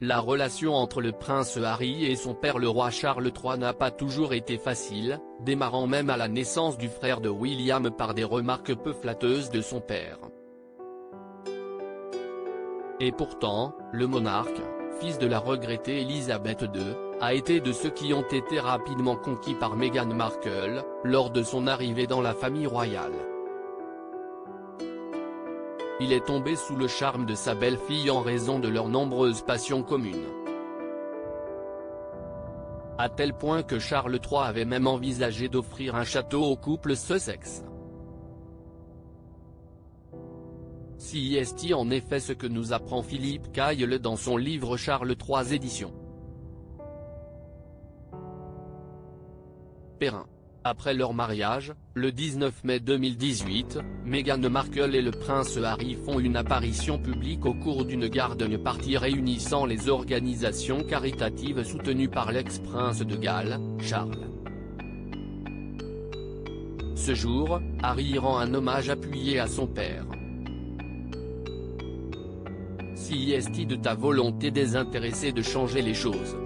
La relation entre le prince Harry et son père le roi Charles III n'a pas toujours été facile, démarrant même à la naissance du frère de William par des remarques peu flatteuses de son père. Et pourtant, le monarque, fils de la regrettée Élisabeth II, a été de ceux qui ont été rapidement conquis par Meghan Markle, lors de son arrivée dans la famille royale. Il est tombé sous le charme de sa belle-fille en raison de leurs nombreuses passions communes. À tel point que Charles III avait même envisagé d'offrir un château au couple Sussex. Si est en effet ce que nous apprend Philippe Kyle dans son livre Charles III éditions. Perrin. Après leur mariage, le 19 mai 2018, Meghan Markle et le prince Harry font une apparition publique au cours d'une garden party réunissant les organisations caritatives soutenues par l'ex-prince de Galles, Charles. Ce jour, Harry rend un hommage appuyé à son père. Si est de ta volonté désintéressée de changer les choses.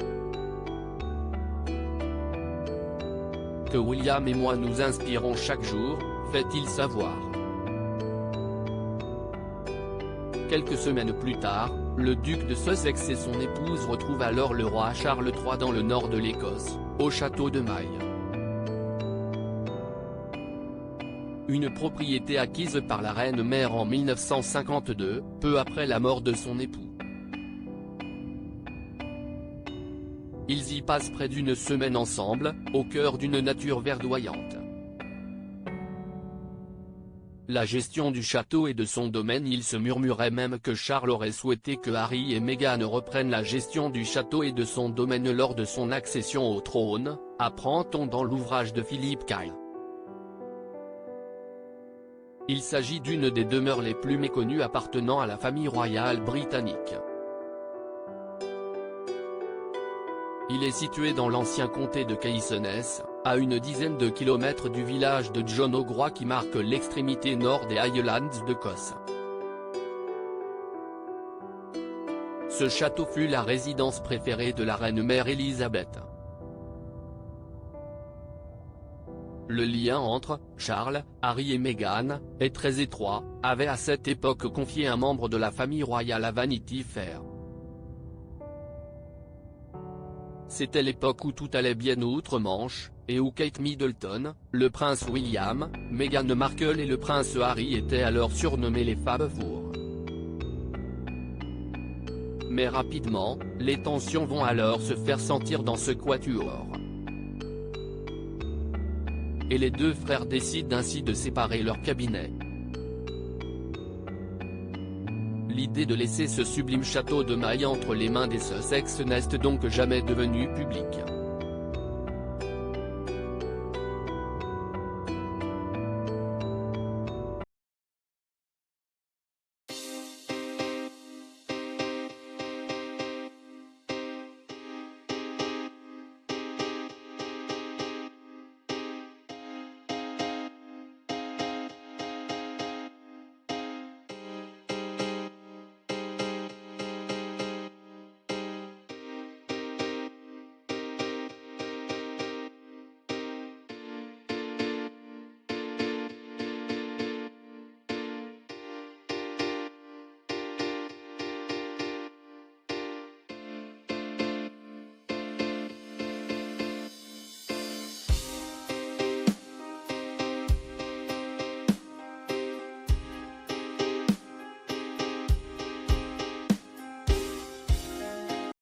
Que William et moi nous inspirons chaque jour, fait-il savoir. Quelques semaines plus tard, le duc de Sussex et son épouse retrouvent alors le roi Charles III dans le nord de l'Écosse, au château de Maille. Une propriété acquise par la reine-mère en 1952, peu après la mort de son époux. Ils y passent près d'une semaine ensemble, au cœur d'une nature verdoyante. La gestion du château et de son domaine. Il se murmurait même que Charles aurait souhaité que Harry et Meghan reprennent la gestion du château et de son domaine lors de son accession au trône, apprend-on dans l'ouvrage de Philippe Kyle. Il s'agit d'une des demeures les plus méconnues appartenant à la famille royale britannique. Il est situé dans l'ancien comté de Caithness, à une dizaine de kilomètres du village de John O'Groats qui marque l'extrémité nord des Highlands d'Écosse. Ce château fut la résidence préférée de la reine-mère Élisabeth. Le lien entre Charles, Harry et Meghan est très étroit, avait à cette époque confié un membre de la famille royale à Vanity Fair. C'était l'époque où tout allait bien outre-Manche, et où Kate Middleton, le prince William, Meghan Markle et le prince Harry étaient alors surnommés les Fab Four. Mais rapidement, les tensions vont alors se faire sentir dans ce quatuor. Et les deux frères décident ainsi de séparer leur cabinet. L'idée de laisser ce sublime château de Maille entre les mains des Sussex n'est donc jamais devenue publique.